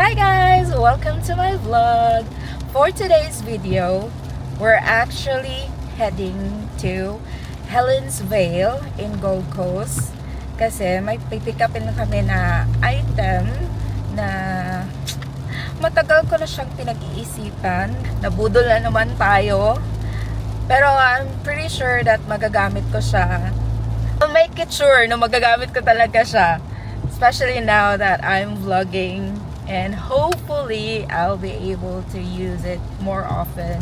Hi guys! Welcome to my vlog. For today's video, we're actually heading to Helens Vale in Gold Coast kasi may pipick upin lang kami na item na matagal ko na siyang pinag-iisipan. Nabudol na naman tayo. Pero I'm pretty sure that magagamit ko siya. I'll make it sure na magagamit ko talaga siya. Especially now that I'm vlogging, and hopefully I'll be able to use it more often.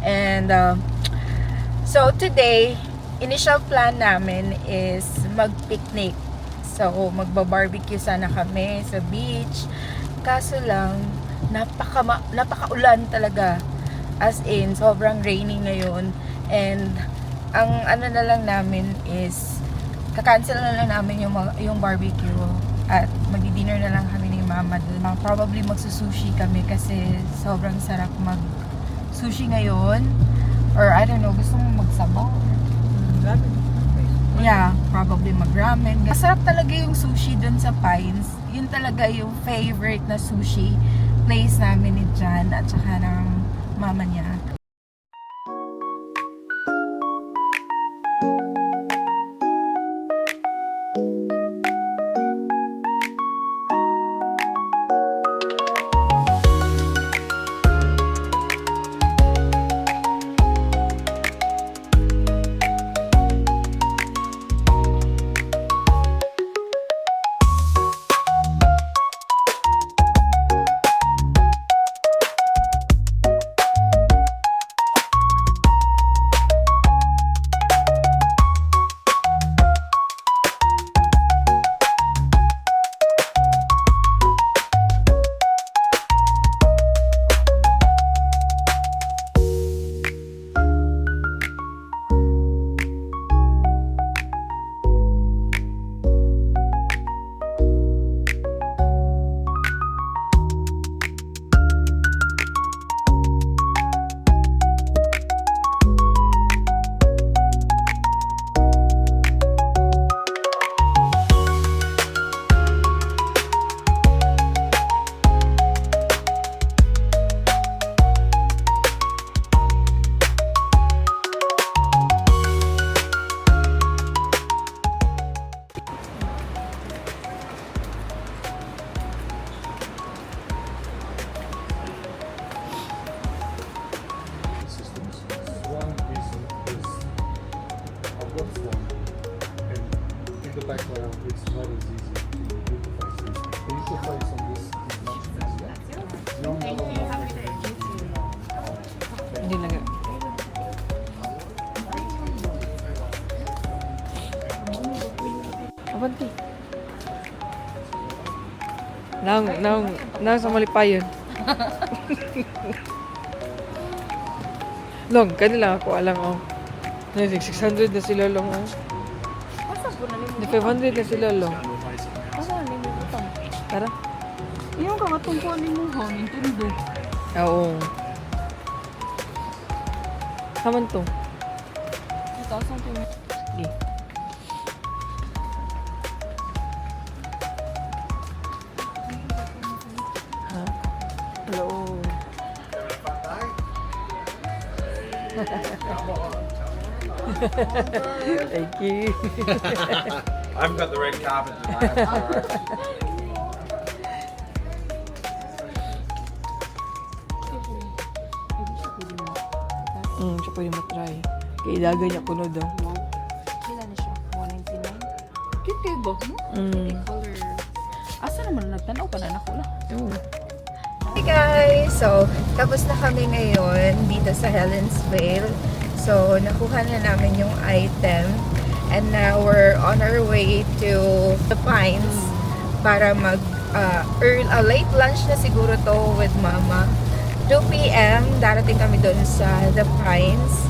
And so today, initial plan namin is mag-picnic. So magba-barbecue sana kami sa beach. Kaso lang, napaka-ulan talaga. As in, sobrang rainy ngayon. And ang ano na lang namin is kakancel na lang namin yung barbecue at magdi-dinner na lang kami ni mama dun. Probably magsusushi kami kasi sobrang sarap mag-sushi ngayon. Or I don't know, gusto mong magsabaw? Yeah, probably mag-ramen. Masarap talaga yung sushi dun sa Pines. Yun talaga yung favorite na sushi place namin ni Jan at saka ng mama niya. Background, it's not as easy to beautify things. Can you put price on this? Hindi lang yun. Abanti. Nang sa malipayon. Long, kanila ako alang oh. 600 na sila long oh. 500 na sila long. Tara. Yung kakatungkuan mo ha, Nintendo. Oo. Haman to. Itaas ang tingin. Sige. Ha? Hello. Thank you. I've got the red carpet tonight. Siya pwede matry. Kailagan niya kuno daw. Kailan na siya? 199? Cute kayo ba? Color. Asa naman nagtanaw pa na nakula? Oo. Hey guys! So, tapos na kami ngayon dito sa Helens Vale. So, nakuha na namin yung item. And now, we're on our way to the Pines para earn a late lunch na siguro to with mama. 2 p.m. darating kami doon sa the Pines.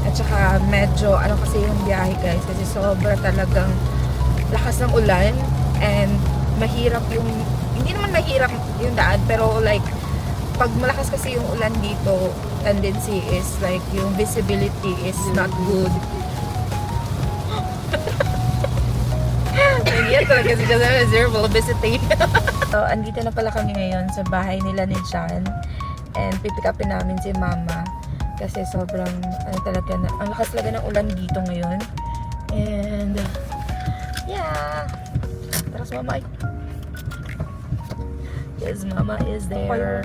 At saka medyo, kasi yung biyahe guys. Kasi sobra talagang lakas ng ulan. And mahirap yung, hindi naman mahirap yung daan. Pero like, pag malakas kasi yung ulan dito, tendency is like yung visibility is not good. And yet talaga si Joseph is zero visiting. So, andito na pala kami ngayon sa bahay nila ni John. And pipick upin namin si Mama. Kasi sobrang, ang lakas talaga ng ulan dito ngayon. And, yeah. Tara si Mama. Yes, Mama is there.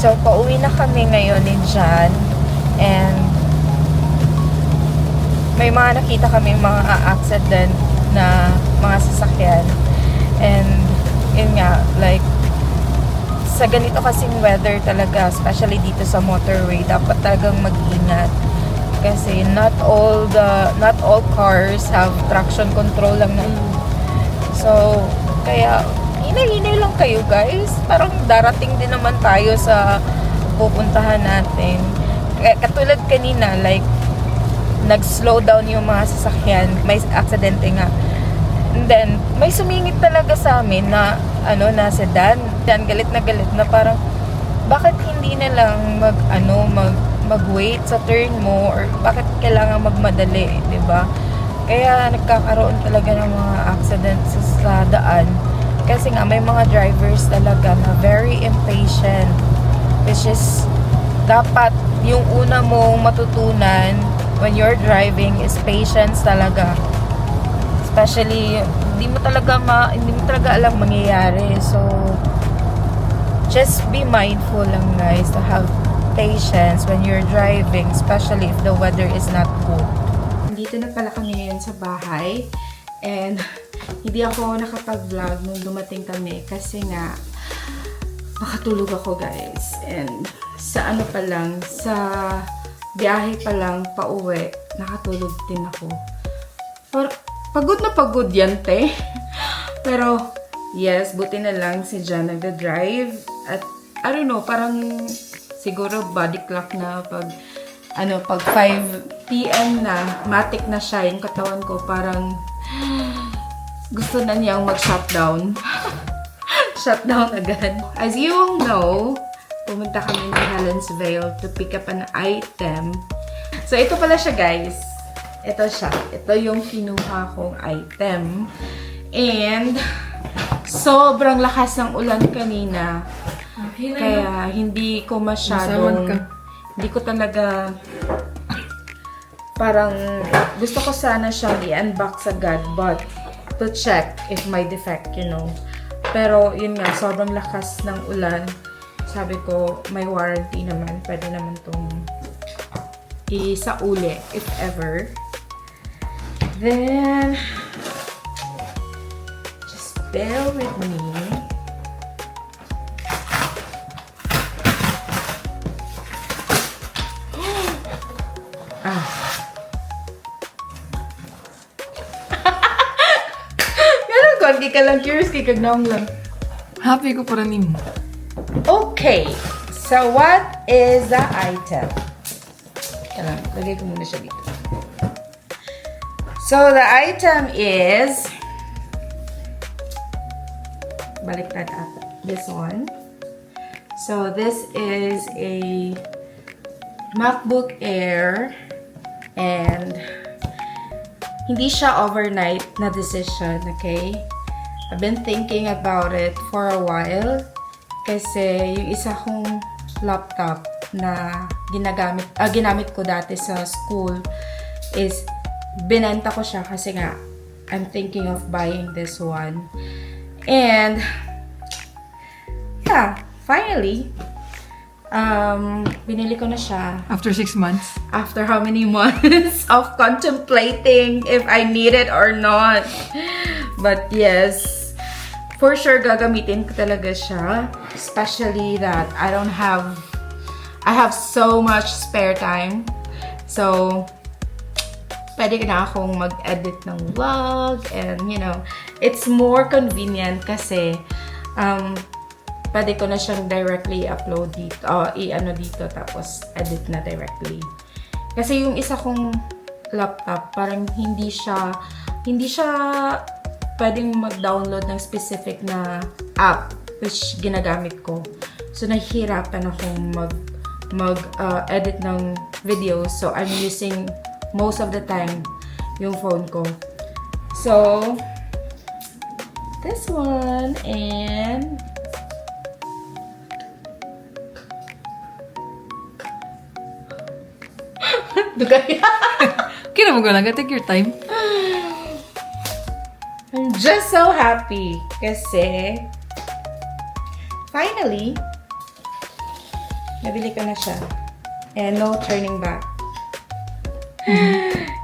So, pauwi na kami ngayon ni John. And may mga nakita kami mga accident na mga sasakyan. And yun nga, like sa ganito kasing weather talaga, especially dito sa motorway, dapat talagang mag-ingat. Kasi not all cars have traction control lang na. So, kaya hinay-hinay lang kayo guys. Parang darating din naman tayo sa pupuntahan natin. Katulad kanina, like nag-slow down yung mga sasakyan, may aksidente nga. And then, may sumingit talaga sa amin na na sedan. Yan, galit na parang bakit hindi na lang mag-wait sa turn mo, or bakit kailangan magmadali, 'di ba? Kaya nagkakaroon talaga ng mga accidents sa daan. Kasi nga may mga drivers talaga na very impatient, which is dapat yung una mong matutunan when you're driving is patience talaga. Especially, hindi mo talaga alam mangyayari. So, just be mindful lang guys to have patience when you're driving, especially if the weather is not good. Dito na pala kami ngayon sa bahay. And, hindi ako nakapag-vlog nung dumating kami kasi nga, makatulog ako guys. And, sa ano pa lang, sa biyahe pa lang, pauwi, nakatulog din ako. Pagod na pagod yan, te. Pero, yes, buti na lang si Jan nagda-drive. At, I don't know, parang siguro body clock na pag 5 p.m. na, matik na siya, yung katawan ko, parang gusto na niyang mag-shutdown. Shutdown agad. As you all know, pumunta kami ng Helensvale to pick up an item. So, ito pala siya, guys. Ito siya. Ito yung kinuha kong item. And, sobrang lakas ng ulan kanina. Kaya, hindi ko masyadong... Hindi ko talaga... Parang, gusto ko sana siyang i-unbox agad. But, to check if may defect, you know. Pero, yun nga, sobrang lakas ng ulan. Sabi ko, may warranty naman. Pwede naman itong isauli, if ever. Then, just bear with me. Ganun ko, hindi ka lang curious, kay kagnaong lang. Happy ko para nimo. Okay, so what is the item? Alam, lagay ko muna siya dito. So the item is, baliktad ata, this one. So this is a MacBook Air and hindi siya overnight na decision, okay? I've been thinking about it for a while. Kasi yung isa kong laptop na ginamit ko dati sa school is binenta ko siya kasi nga I'm thinking of buying this one. And yeah, finally binili ko na siya. After 6 months? After how many months of contemplating if I need it or not. But yes, for sure, gagamitin ko talaga siya. Especially that I have so much spare time. So, pwede na akong mag-edit ng vlog. And, you know, it's more convenient kasi pwede ko na siyang directly upload dito. Dito, tapos edit na directly. Kasi yung isa kong laptop, parang hindi siya pwedeng mag-download ng specific na app which ginagamit ko. So, nahihirapan akong mag-edit ng videos. So, I'm using most of the time yung phone ko. So, this one and Kira mo lang, take your time. I'm just so happy kasi finally nabili ko na siya and no turning back.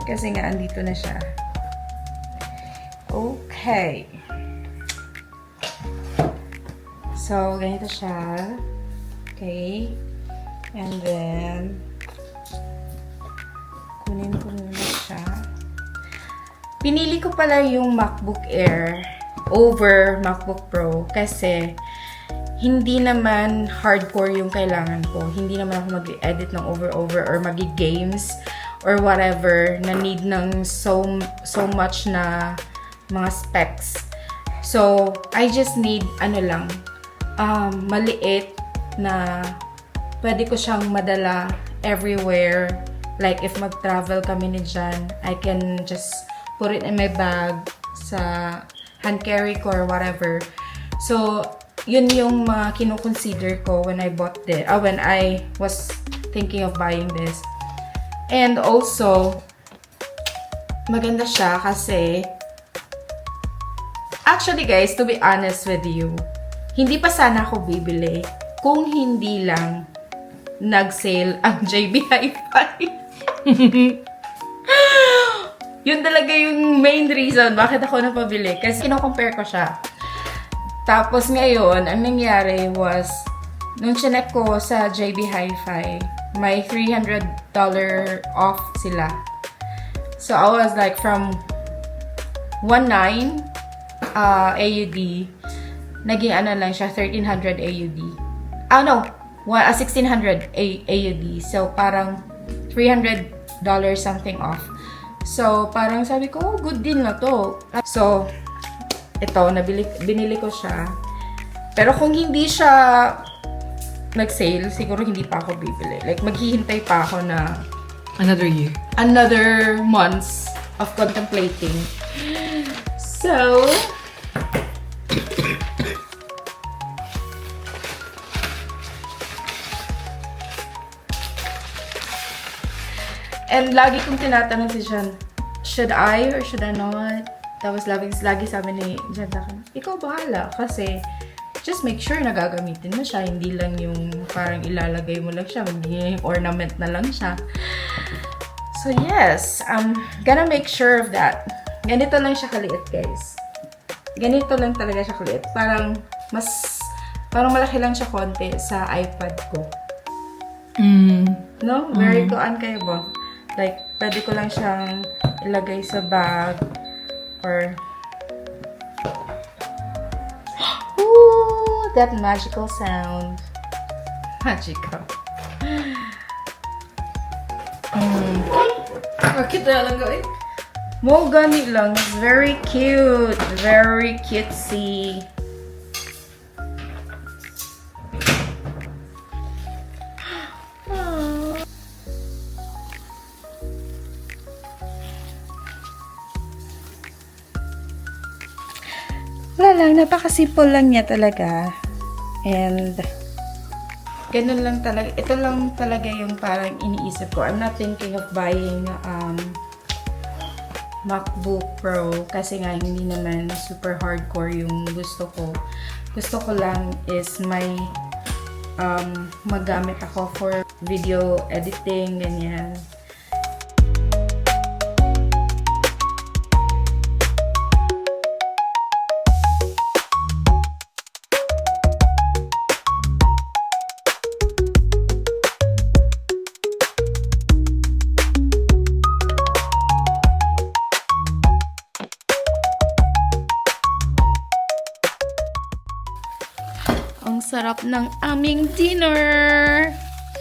Kasi nga andito na siya. Okay. So, ganito siya. Okay. And then kunin ko muna siya. Pinili ko pala yung MacBook Air over MacBook Pro kasi hindi naman hardcore yung kailangan ko. Hindi naman ako mag-edit ng over or mag-games or whatever na need ng so much na mga specs. So, I just need maliit na pwede ko siyang madala everywhere. Like, if mag-travel kami ni Jan, I can just put it in my bag sa hand carry ko or whatever. So, yun yung mga kino-consider ko when I bought this, when I was thinking of buying this. And also, maganda siya kasi, actually guys, to be honest with you, hindi pa sana ako bibili kung hindi lang nag-sale ang JB Hi-Fi. Yun talaga yung main reason bakit ako napabili. Kasi kino-compare ko siya. Tapos ngayon, ang nangyari was, nung chinek ko sa JB Hi-Fi, may $300 off sila. So I was like from 19 AUD, naging ano lang siya, 1300 AUD. No, 1600 AUD. So parang $300 something off. So parang sabi ko, oh, good deal na to. So ito, binili ko siya. Pero kung hindi siya nag-sale, siguro hindi pa ako bibili. Like, maghihintay pa ako na Another year. another months of contemplating. So, and lagi kong tinatanong si Jan, should I or should I not? Tapos lagi sabi ni Jan sa akin, ikaw bahala kasi just make sure na gagamitin mo siya, hindi lang yung parang ilalagay mo lang siya, hindi yung ornament na lang siya. So yes, I'm gonna make sure of that. Ganito lang siya kaliit, guys. Ganito lang talaga siya kaliit. Parang malaki lang siya konti sa iPad ko. No? Very kuan kayo ba? Like, pwede ko lang siyang ilagay sa bag or ooh, that magical sound. Magical. Bakit na lang gawin? Mo gani lang. It's very cute. Very cutesy. Wala lang, napaka-simple lang niya talaga. And ganun lang talaga. Ito lang talaga yung parang iniisip ko. I'm not thinking of buying MacBook Pro kasi nga hindi naman super hardcore yung gusto ko. Gusto ko lang is may magamit ako for video editing, ganyan. Ang sarap ng aming dinner!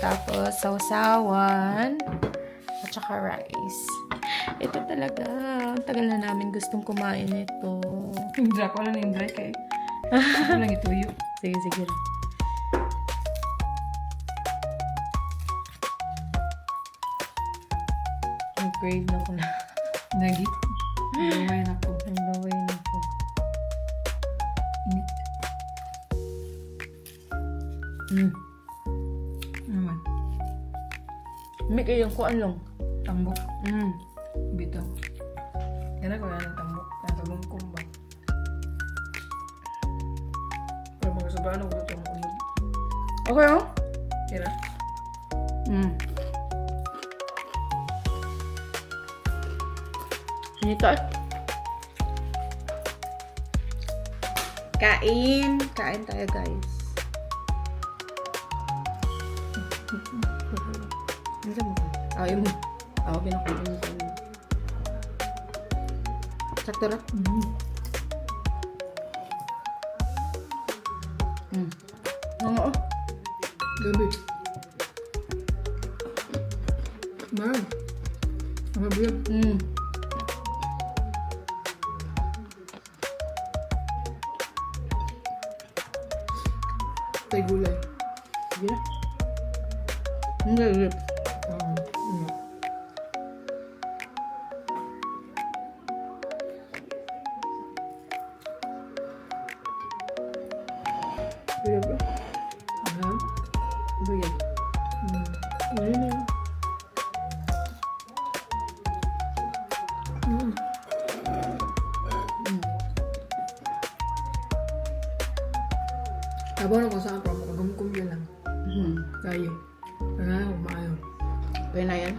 Tapos, sausawan. At saka rice. Ito talaga. Ang tagal na namin gustong kumain ito. Hindi ako lang yung dry kay. Ako lang ituyo. Sige, sige. Ang crave na ko na. Nagi. Lumay na ako. Ang laway na ko. Init. Naman. May kayong kuan lang. Tambok. Bitaw. Yan ako yan ang tambok. Natagong kumba. Pero magkasabahan ako ito ang unog. Okay, oh? Kira? Dito. Kain. Kain tayo, guys. Ano mo? Ayaw mo. Ako, pinakunin mo. Sakto rin? Oo. Gabi. Man. Ang mabiyag. Tay gulay. Sige na. Hindi, hindi. Sabaw na kung saan, pero magagumkum yun lang. Kayo. Kaya, maayo. Pwede na yan?